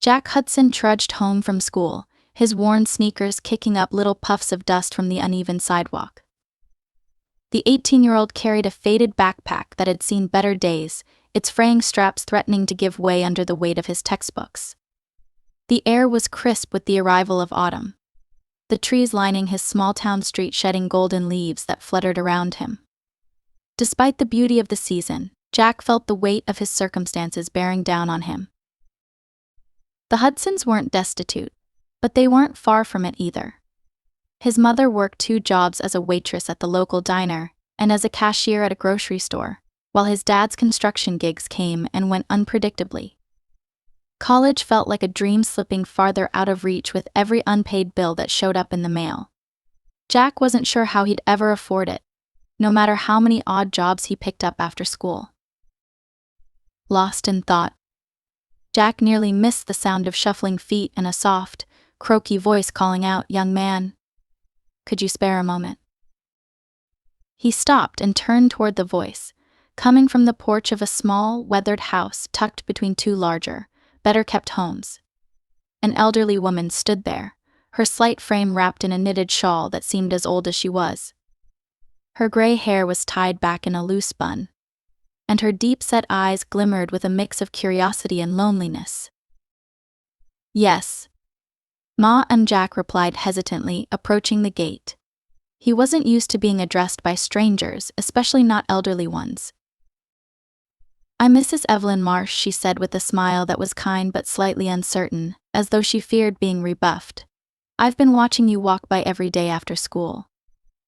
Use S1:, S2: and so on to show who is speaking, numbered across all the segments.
S1: Jack Hudson trudged home from school, his worn sneakers kicking up little puffs of dust from the uneven sidewalk. The 18-year-old carried a faded backpack that had seen better days, its fraying straps threatening to give way under the weight of his textbooks. The air was crisp with the arrival of autumn, the trees lining his small-town street shedding golden leaves that fluttered around him. Despite the beauty of the season, Jack felt the weight of his circumstances bearing down on him. The Hudsons weren't destitute, but they weren't far from it either. His mother worked 2 jobs as a waitress at the local diner and as a cashier at a grocery store, while his dad's construction gigs came and went unpredictably. College felt like a dream slipping farther out of reach with every unpaid bill that showed up in the mail. Jack wasn't sure how he'd ever afford it, no matter how many odd jobs he picked up after school. Lost in thought, Jack nearly missed the sound of shuffling feet and a soft, croaky voice calling out, "Young man, could you spare a moment?" He stopped and turned toward the voice, coming from the porch of a small, weathered house tucked between 2 larger, better-kept homes. An elderly woman stood there, her slight frame wrapped in a knitted shawl that seemed as old as she was. Her gray hair was tied back in a loose bun, and her deep-set eyes glimmered with a mix of curiosity and loneliness. "Yes," Ma and Jack replied hesitantly, approaching the gate. He wasn't used to being addressed by strangers, especially not elderly ones. "I'm Mrs. Evelyn Marsh," she said with a smile that was kind but slightly uncertain, as though she feared being rebuffed. "I've been watching you walk by every day after school.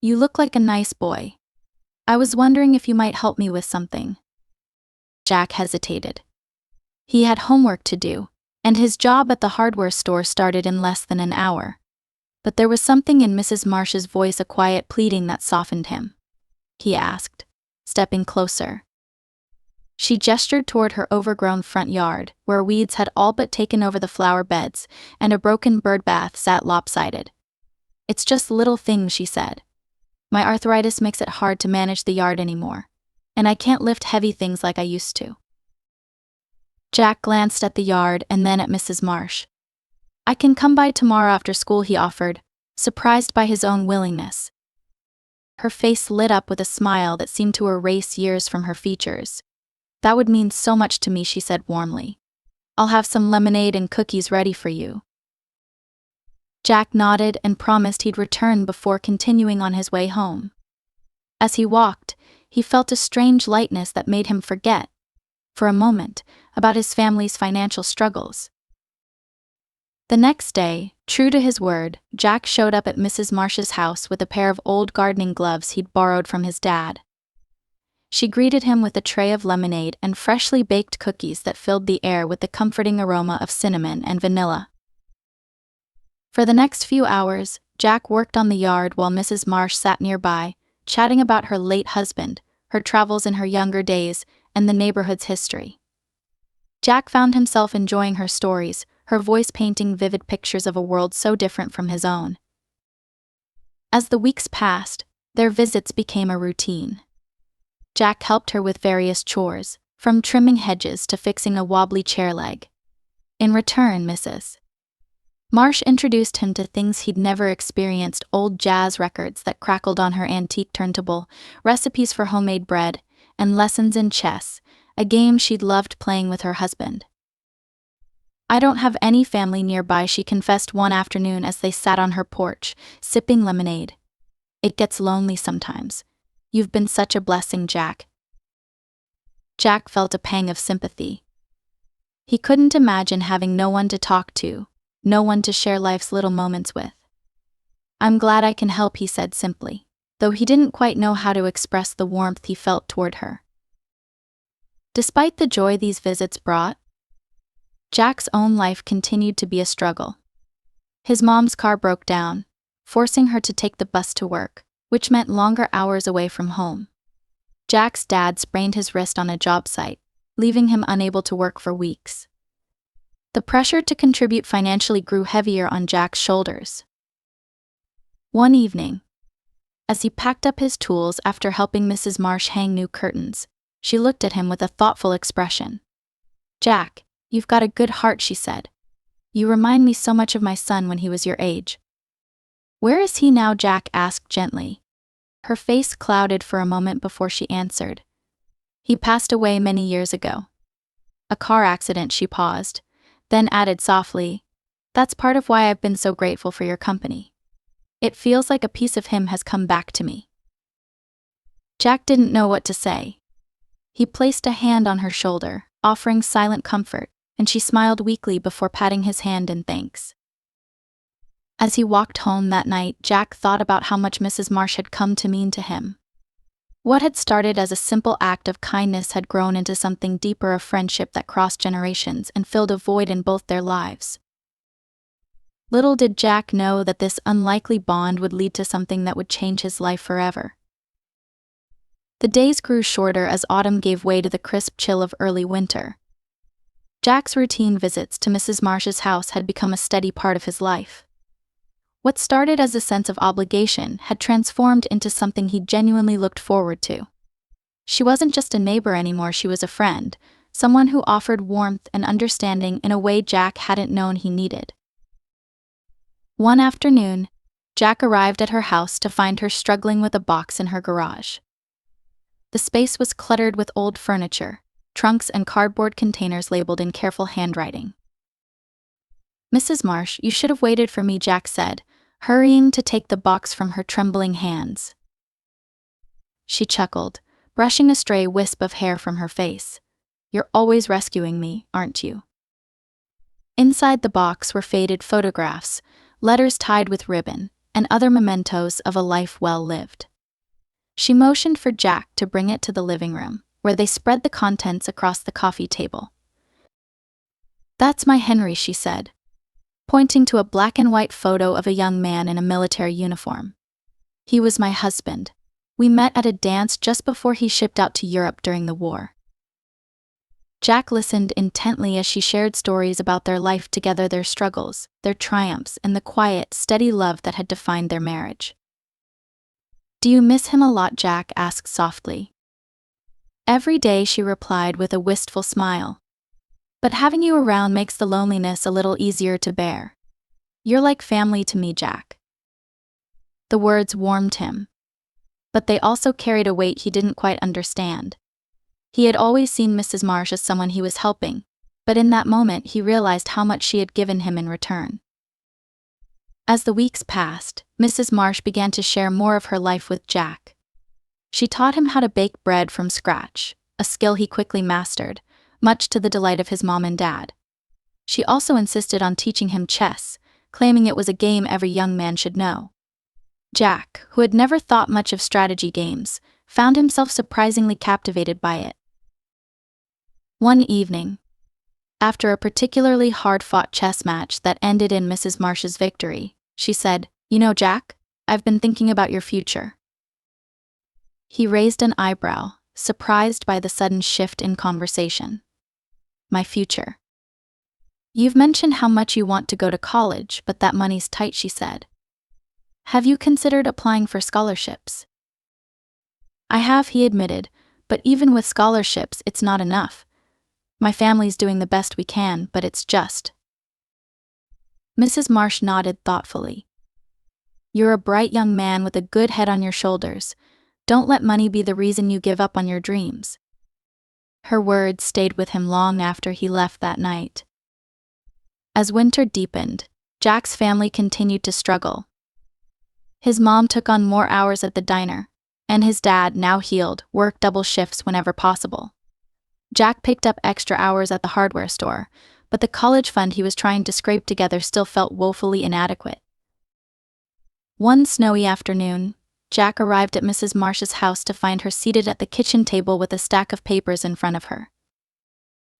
S1: You look like a nice boy. I was wondering if you might help me with something." Jack hesitated. He had homework to do, and his job at the hardware store started in less than an hour. But there was something in Mrs. Marsh's voice, a quiet pleading that softened him. He asked, stepping closer. She gestured toward her overgrown front yard, where weeds had all but taken over the flower beds, and a broken bird bath sat lopsided. "It's just little things," she said. "My arthritis makes it hard to manage the yard anymore, and I can't lift heavy things like I used to." Jack glanced at the yard and then at Mrs. Marsh. "I can come by tomorrow after school," he offered, surprised by his own willingness. Her face lit up with a smile that seemed to erase years from her features. "That would mean so much to me," she said warmly. "I'll have some lemonade and cookies ready for you." Jack nodded and promised he'd return before continuing on his way home. As he walked, he felt a strange lightness that made him forget, for a moment, about his family's financial struggles. The next day, true to his word, Jack showed up at Mrs. Marsh's house with a pair of old gardening gloves he'd borrowed from his dad. She greeted him with a tray of lemonade and freshly baked cookies that filled the air with the comforting aroma of cinnamon and vanilla. For the next few hours, Jack worked on the yard while Mrs. Marsh sat nearby, chatting about her late husband, her travels in her younger days, and the neighborhood's history. Jack found himself enjoying her stories, her voice painting vivid pictures of a world so different from his own. As the weeks passed, their visits became a routine. Jack helped her with various chores, from trimming hedges to fixing a wobbly chair leg. In return, Mrs. Marsh introduced him to things he'd never experienced: old jazz records that crackled on her antique turntable, recipes for homemade bread, and lessons in chess, a game she'd loved playing with her husband. "I don't have any family nearby," she confessed one afternoon as they sat on her porch, sipping lemonade. "It gets lonely sometimes. You've been such a blessing, Jack." Jack felt a pang of sympathy. He couldn't imagine having no one to talk to, no one to share life's little moments with. "I'm glad I can help," he said simply, though he didn't quite know how to express the warmth he felt toward her. Despite the joy these visits brought, Jack's own life continued to be a struggle. His mom's car broke down, forcing her to take the bus to work, which meant longer hours away from home. Jack's dad sprained his wrist on a job site, leaving him unable to work for weeks. The pressure to contribute financially grew heavier on Jack's shoulders. One evening, as he packed up his tools after helping Mrs. Marsh hang new curtains, she looked at him with a thoughtful expression. "Jack, you've got a good heart," she said. You remind me so much of my son when he was your age." "Where is he now?" Jack asked gently. Her face clouded for a moment before she answered. "He passed away many years ago." "A car accident," she paused, then added softly, "That's part of why I've been so grateful for your company. It feels like a piece of him has come back to me." Jack didn't know what to say. He placed a hand on her shoulder, offering silent comfort, and she smiled weakly before patting his hand in thanks. As he walked home that night, Jack thought about how much Mrs. Marsh had come to mean to him. What had started as a simple act of kindness had grown into something deeper, of friendship that crossed generations and filled a void in both their lives. Little did Jack know that this unlikely bond would lead to something that would change his life forever. The days grew shorter as autumn gave way to the crisp chill of early winter. Jack's routine visits to Mrs. Marsh's house had become a steady part of his life. What started as a sense of obligation had transformed into something he genuinely looked forward to. She wasn't just a neighbor anymore, she was a friend, someone who offered warmth and understanding in a way Jack hadn't known he needed. One afternoon, Jack arrived at her house to find her struggling with a box in her garage. The space was cluttered with old furniture, trunks and cardboard containers labeled in careful handwriting. "Mrs. Marsh, you should have waited for me," Jack said, hurrying to take the box from her trembling hands. She chuckled, brushing a stray wisp of hair from her face. "You're always rescuing me, aren't you?" Inside the box were faded photographs, letters tied with ribbon, and other mementos of a life well lived. She motioned for Jack to bring it to the living room, where they spread the contents across the coffee table. "That's my Henry," she said, pointing to a black and white photo of a young man in a military uniform. "He was my husband. We met at a dance just before he shipped out to Europe during the war." Jack listened intently as she shared stories about their life together, their struggles, their triumphs, and the quiet, steady love that had defined their marriage. "Do you miss him a lot?" Jack asked softly. "Every day," she replied with a wistful smile. "But having you around makes the loneliness a little easier to bear. You're like family to me, Jack." The words warmed him. But they also carried a weight he didn't quite understand. He had always seen Mrs. Marsh as someone he was helping, but in that moment he realized how much she had given him in return. As the weeks passed, Mrs. Marsh began to share more of her life with Jack. She taught him how to bake bread from scratch, a skill he quickly mastered, much to the delight of his mom and dad. She also insisted on teaching him chess, claiming it was a game every young man should know. Jack, who had never thought much of strategy games, found himself surprisingly captivated by it. One evening, after a particularly hard-fought chess match that ended in Mrs. Marsh's victory, she said, "You know, Jack, I've been thinking about your future." He raised an eyebrow, surprised by the sudden shift in conversation. "My future. You've mentioned how much you want to go to college, but that money's tight," she said. "Have you considered applying for scholarships?" "I have," he admitted, "but even with scholarships, it's not enough. My family's doing the best we can, but it's just." Mrs. Marsh nodded thoughtfully. "You're a bright young man with a good head on your shoulders. Don't let money be the reason you give up on your dreams." Her words stayed with him long after he left that night. As winter deepened, Jack's family continued to struggle. His mom took on more hours at the diner, and his dad, now healed, worked double shifts whenever possible. Jack picked up extra hours at the hardware store, but the college fund he was trying to scrape together still felt woefully inadequate. One snowy afternoon, Jack arrived at Mrs. Marsh's house to find her seated at the kitchen table with a stack of papers in front of her.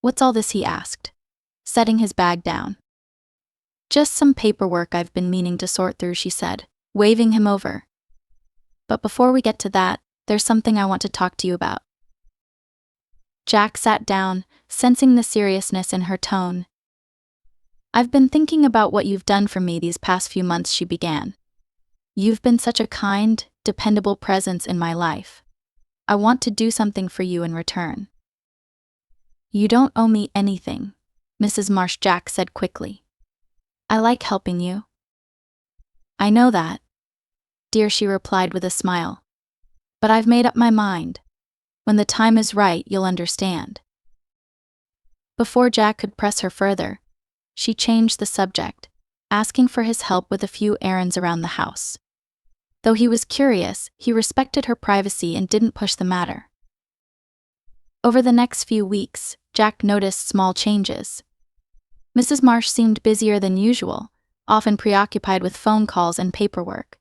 S1: "What's all this?" he asked, setting his bag down. "Just some paperwork I've been meaning to sort through," she said, waving him over. "But before we get to that, there's something I want to talk to you about." Jack sat down, sensing the seriousness in her tone. "I've been thinking about what you've done for me these past few months," she began. "You've been such a kind, dependable presence in my life. I want to do something for you in return." "You don't owe me anything," Mrs. Marsh, Jack said quickly. I like helping you. I know that, dear, she replied with a smile. But I've made up my mind. When the time is right, you'll understand. Before Jack could press her further, she changed the subject, asking for his help with a few errands around the house. Though he was curious, he respected her privacy and didn't push the matter. Over the next few weeks, Jack noticed small changes. Mrs. Marsh seemed busier than usual, often preoccupied with phone calls and paperwork.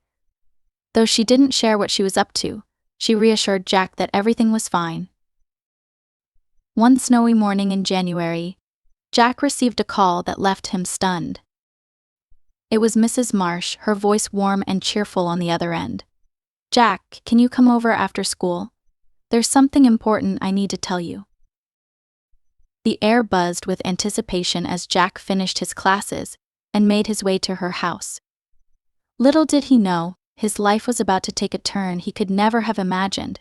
S1: Though she didn't share what she was up to, she reassured Jack that everything was fine. One snowy morning in January, Jack received a call that left him stunned. It was Mrs. Marsh, her voice warm and cheerful on the other end. Jack, can you come over after school? There's something important I need to tell you. The air buzzed with anticipation as Jack finished his classes and made his way to her house. Little did he know, his life was about to take a turn he could never have imagined.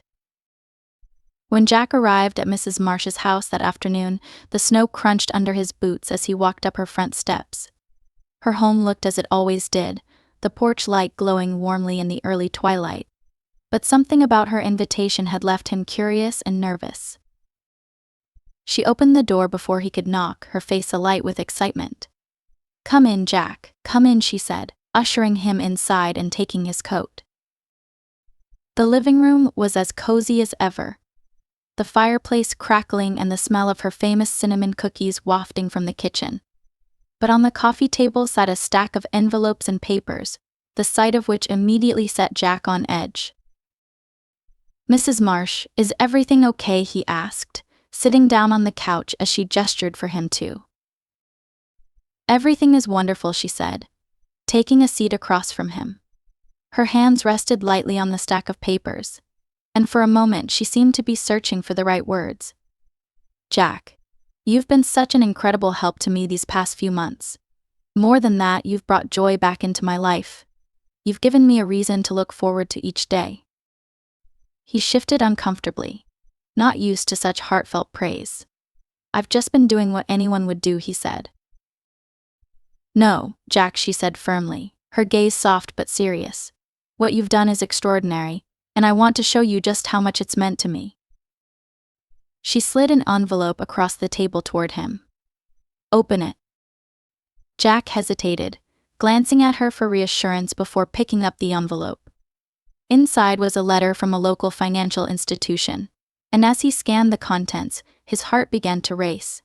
S1: When Jack arrived at Mrs. Marsh's house that afternoon, the snow crunched under his boots as he walked up her front steps. Her home looked as it always did, the porch light glowing warmly in the early twilight. But something about her invitation had left him curious and nervous. She opened the door before he could knock, her face alight with excitement. "Come in, Jack, come in," she said, ushering him inside and taking his coat. The living room was as cozy as ever, the fireplace crackling and the smell of her famous cinnamon cookies wafting from the kitchen. But on the coffee table sat a stack of envelopes and papers, the sight of which immediately set Jack on edge. "Mrs. Marsh, is everything okay?" he asked, sitting down on the couch as she gestured for him to. "Everything is wonderful," she said, taking a seat across from him. Her hands rested lightly on the stack of papers, and for a moment she seemed to be searching for the right words. "Jack, you've been such an incredible help to me these past few months. More than that, you've brought joy back into my life. You've given me a reason to look forward to each day." He shifted uncomfortably, not used to such heartfelt praise. "I've just been doing what anyone would do," he said. "No, Jack," she said firmly, her gaze soft but serious. "What you've done is extraordinary, and I want to show you just how much it's meant to me." She slid an envelope across the table toward him. "Open it." Jack hesitated, glancing at her for reassurance before picking up the envelope. Inside was a letter from a local financial institution, and as he scanned the contents, his heart began to race.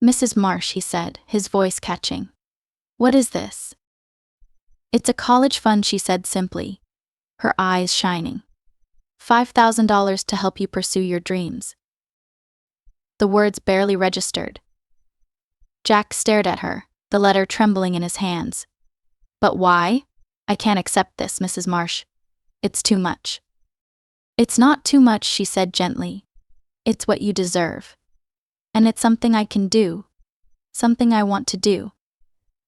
S1: "Mrs. Marsh," he said, his voice catching. "What is this?" "It's a college fund," she said simply, her eyes shining. $5,000 to help you pursue your dreams." The words barely registered. Jack stared at her, the letter trembling in his hands. "But why? I can't accept this, Mrs. Marsh. It's too much." "It's not too much," she said gently. "It's what you deserve. And it's something I can do. Something I want to do.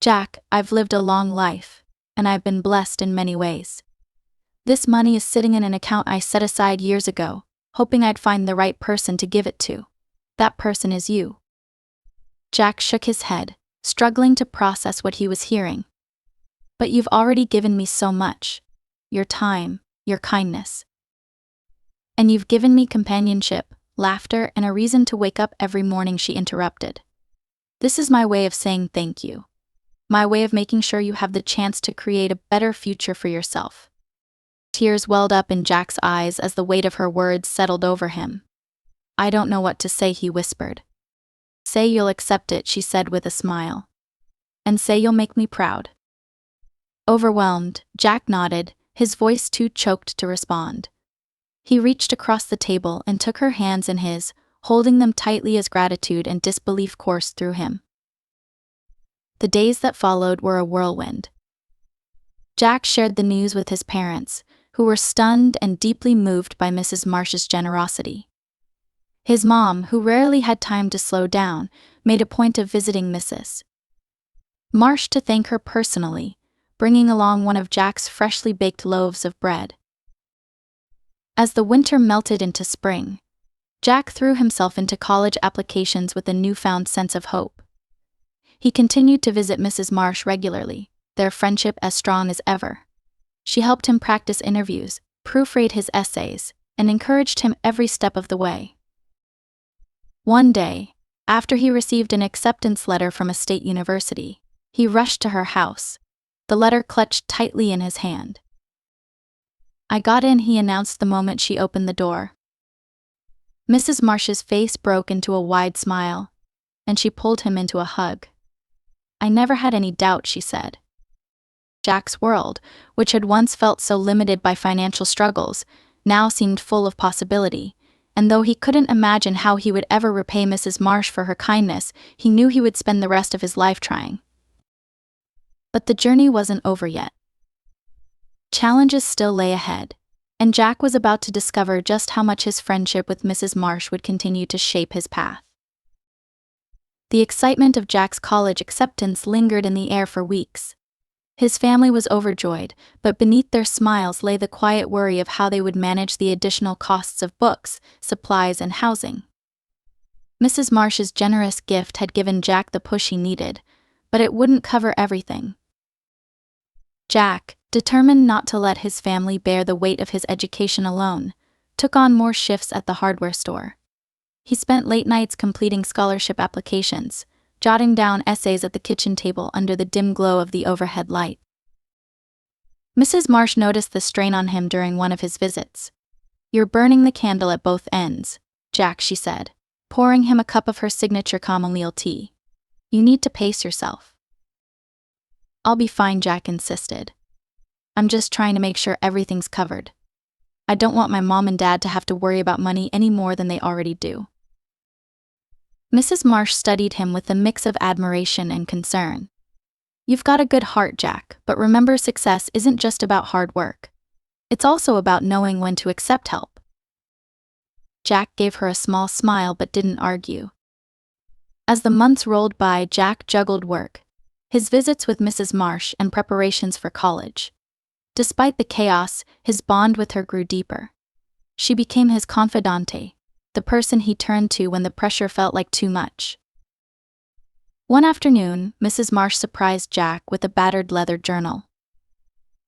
S1: Jack, I've lived a long life, and I've been blessed in many ways. This money is sitting in an account I set aside years ago, hoping I'd find the right person to give it to. That person is you." Jack shook his head, struggling to process what he was hearing. "But you've already given me so much. Your time, your kindness. And you've given me companionship, laughter, and a reason to wake up every morning," she interrupted. "This is my way of saying thank you. My way of making sure you have the chance to create a better future for yourself." Tears welled up in Jack's eyes as the weight of her words settled over him. "I don't know what to say," he whispered. "Say you'll accept it," she said with a smile. "And say you'll make me proud." Overwhelmed, Jack nodded, his voice too choked to respond. He reached across the table and took her hands in his, holding them tightly as gratitude and disbelief coursed through him. The days that followed were a whirlwind. Jack shared the news with his parents, who were stunned and deeply moved by Mrs. Marsh's generosity. His mom, who rarely had time to slow down, made a point of visiting Mrs. Marsh to thank her personally, bringing along one of Jack's freshly baked loaves of bread. As the winter melted into spring, Jack threw himself into college applications with a newfound sense of hope. He continued to visit Mrs. Marsh regularly, their friendship as strong as ever. She helped him practice interviews, proofread his essays, and encouraged him every step of the way. One day, after he received an acceptance letter from a state university, he rushed to her house, the letter clutched tightly in his hand. "I got in," he announced the moment she opened the door. Mrs. Marsh's face broke into a wide smile, and she pulled him into a hug. "I never had any doubt," she said. Jack's world, which had once felt so limited by financial struggles, now seemed full of possibility, and though he couldn't imagine how he would ever repay Mrs. Marsh for her kindness, he knew he would spend the rest of his life trying. But the journey wasn't over yet. Challenges still lay ahead, and Jack was about to discover just how much his friendship with Mrs. Marsh would continue to shape his path. The excitement of Jack's college acceptance lingered in the air for weeks. His family was overjoyed, but beneath their smiles lay the quiet worry of how they would manage the additional costs of books, supplies, and housing. Mrs. Marsh's generous gift had given Jack the push he needed, but it wouldn't cover everything. Jack, determined not to let his family bear the weight of his education alone, took on more shifts at the hardware store. He spent late nights completing scholarship applications, jotting down essays at the kitchen table under the dim glow of the overhead light. Mrs. Marsh noticed the strain on him during one of his visits. "You're burning the candle at both ends, Jack," she said, pouring him a cup of her signature chamomile tea. "You need to pace yourself." "I'll be fine," Jack insisted. "I'm just trying to make sure everything's covered. I don't want my mom and dad to have to worry about money any more than they already do." Mrs. Marsh studied him with a mix of admiration and concern. "You've got a good heart, Jack, but remember, success isn't just about hard work. It's also about knowing when to accept help." Jack gave her a small smile but didn't argue. As the months rolled by, Jack juggled work, his visits with Mrs. Marsh, and preparations for college. Despite the chaos, his bond with her grew deeper. She became his confidante, the person he turned to when the pressure felt like too much. One afternoon, Mrs. Marsh surprised Jack with a battered leather journal.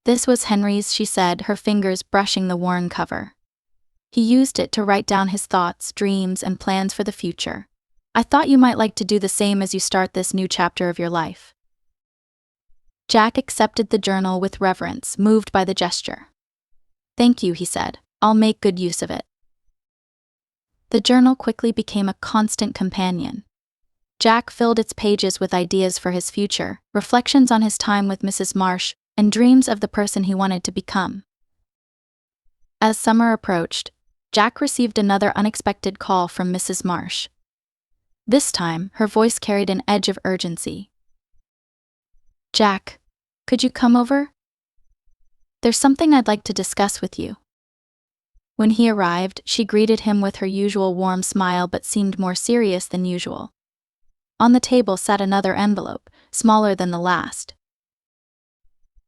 S1: "This was Henry's," she said, her fingers brushing the worn cover. "He used it to write down his thoughts, dreams, and plans for the future. I thought you might like to do the same as you start this new chapter of your life." Jack accepted the journal with reverence, moved by the gesture. "Thank you," he said. "I'll make good use of it." The journal quickly became a constant companion. Jack filled its pages with ideas for his future, reflections on his time with Mrs. Marsh, and dreams of the person he wanted to become. As summer approached, Jack received another unexpected call from Mrs. Marsh. This time, her voice carried an edge of urgency. "Jack, could you come over? There's something I'd like to discuss with you." When he arrived, she greeted him with her usual warm smile but seemed more serious than usual. On the table sat another envelope, smaller than the last.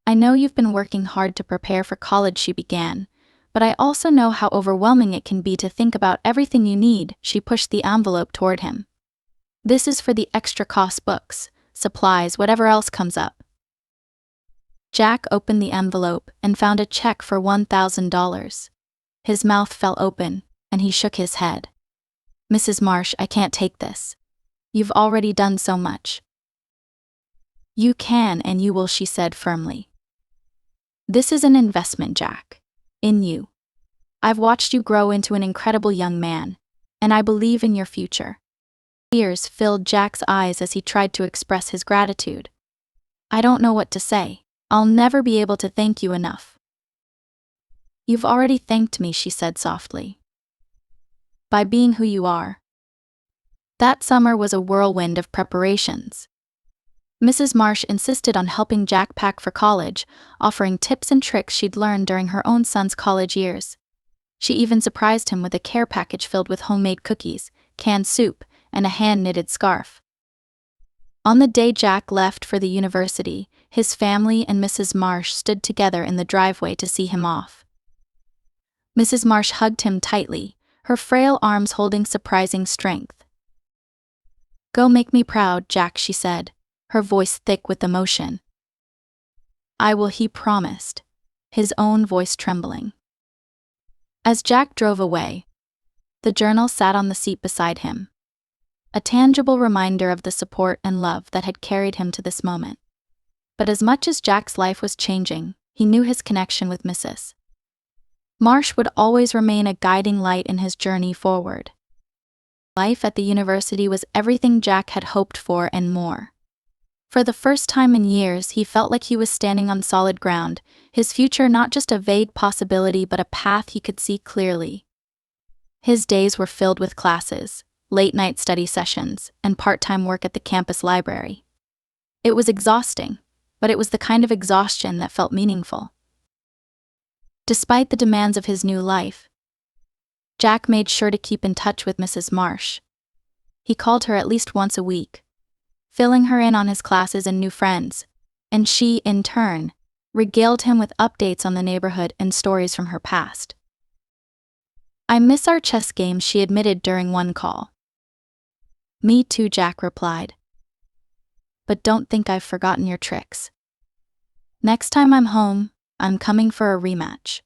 S1: "I know you've been working hard to prepare for college," she began, "but I also know how overwhelming it can be to think about everything you need." She pushed the envelope toward him. "This is for the extra cost books, supplies, whatever else comes up." Jack opened the envelope and found a check for $1,000. His mouth fell open, and he shook his head. "Mrs. Marsh, I can't take this. You've already done so much." "You can and you will," she said firmly. "This is an investment, Jack. In you. I've watched you grow into an incredible young man, and I believe in your future." Tears filled Jack's eyes as he tried to express his gratitude. "I don't know what to say. I'll never be able to thank you enough." "You've already thanked me," she said softly. "By being who you are." That summer was a whirlwind of preparations. Mrs. Marsh insisted on helping Jack pack for college, offering tips and tricks she'd learned during her own son's college years. She even surprised him with a care package filled with homemade cookies, canned soup, and a hand-knitted scarf. On the day Jack left for the university, his family and Mrs. Marsh stood together in the driveway to see him off. Mrs. Marsh hugged him tightly, her frail arms holding surprising strength. "Go make me proud, Jack," she said, her voice thick with emotion. "I will," he promised, his own voice trembling. As Jack drove away, the journal sat on the seat beside him, a tangible reminder of the support and love that had carried him to this moment. But as much as Jack's life was changing, he knew his connection with Mrs. Marsh would always remain a guiding light in his journey forward. Life at the university was everything Jack had hoped for and more. For the first time in years, he felt like he was standing on solid ground, his future not just a vague possibility but a path he could see clearly. His days were filled with classes, late-night study sessions, and part-time work at the campus library. It was exhausting, but it was the kind of exhaustion that felt meaningful. Despite the demands of his new life, Jack made sure to keep in touch with Mrs. Marsh. He called her at least once a week, filling her in on his classes and new friends, and she, in turn, regaled him with updates on the neighborhood and stories from her past. "I miss our chess games," she admitted during one call. "Me too," Jack replied. "But don't think I've forgotten your tricks. Next time I'm home, I'm coming for a rematch."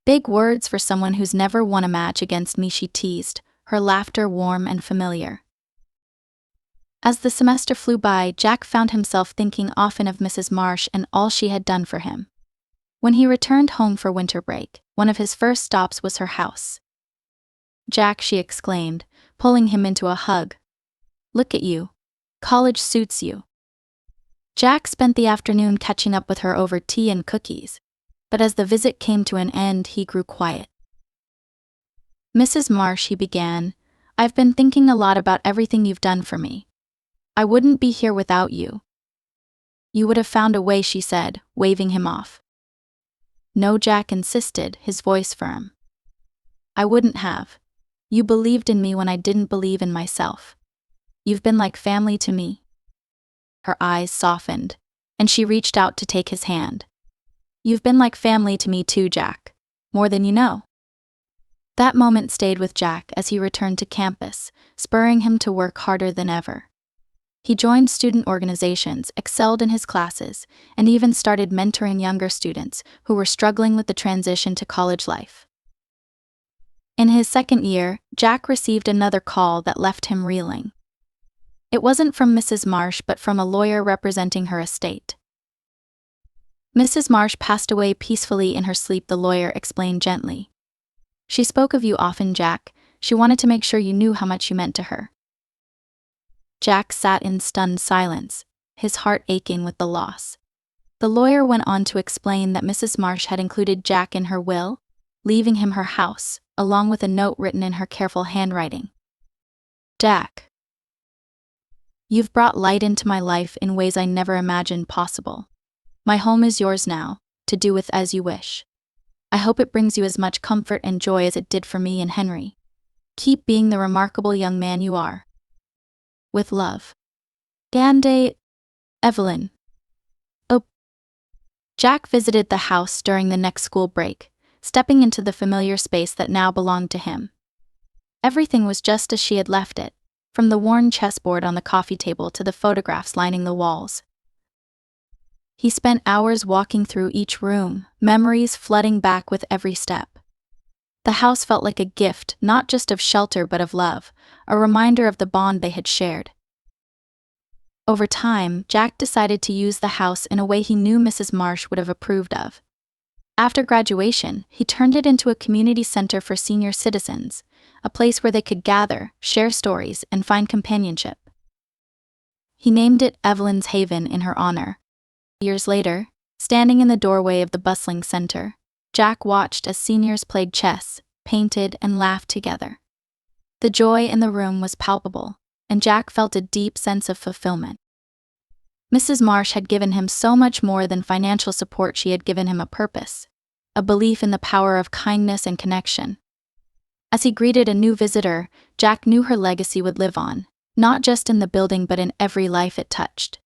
S1: "Big words for someone who's never won a match against me," she teased, her laughter warm and familiar. As the semester flew by, Jack found himself thinking often of Mrs. Marsh and all she had done for him. When he returned home for winter break, one of his first stops was her house. "Jack," she exclaimed, pulling him into a hug. "Look at you. College suits you." Jack spent the afternoon catching up with her over tea and cookies, but as the visit came to an end, he grew quiet. "Mrs. Marsh," he began, "I've been thinking a lot about everything you've done for me. I wouldn't be here without you." "You would have found a way," she said, waving him off. "No," Jack insisted, his voice firm. "I wouldn't have. You believed in me when I didn't believe in myself. You've been like family to me." Her eyes softened, and she reached out to take his hand. "You've been like family to me too, Jack. More than you know." That moment stayed with Jack as he returned to campus, spurring him to work harder than ever. He joined student organizations, excelled in his classes, and even started mentoring younger students who were struggling with the transition to college life. In his second year, Jack received another call that left him reeling. It wasn't from Mrs. Marsh but from a lawyer representing her estate. "Mrs. Marsh passed away peacefully in her sleep," the lawyer explained gently. "She spoke of you often, Jack. She wanted to make sure you knew how much you meant to her." Jack sat in stunned silence, his heart aching with the loss. The lawyer went on to explain that Mrs. Marsh had included Jack in her will, leaving him her house, along with a note written in her careful handwriting. "Jack, you've brought light into my life in ways I never imagined possible. My home is yours now, to do with as you wish. I hope it brings you as much comfort and joy as it did for me and Henry. Keep being the remarkable young man you are. With love. Gande, Evelyn." Oh. Jack visited the house during the next school break, stepping into the familiar space that now belonged to him. Everything was just as she had left it, from the worn chessboard on the coffee table to the photographs lining the walls. He spent hours walking through each room, memories flooding back with every step. The house felt like a gift, not just of shelter but of love, a reminder of the bond they had shared. Over time, Jack decided to use the house in a way he knew Mrs. Marsh would have approved of. After graduation, he turned it into a community center for senior citizens, a place where they could gather, share stories, and find companionship. He named it Evelyn's Haven in her honor. Years later, standing in the doorway of the bustling center, Jack watched as seniors played chess, painted, and laughed together. The joy in the room was palpable, and Jack felt a deep sense of fulfillment. Mrs. Marsh had given him so much more than financial support. She had given him a purpose, a belief in the power of kindness and connection. As he greeted a new visitor, Jack knew her legacy would live on, not just in the building but in every life it touched.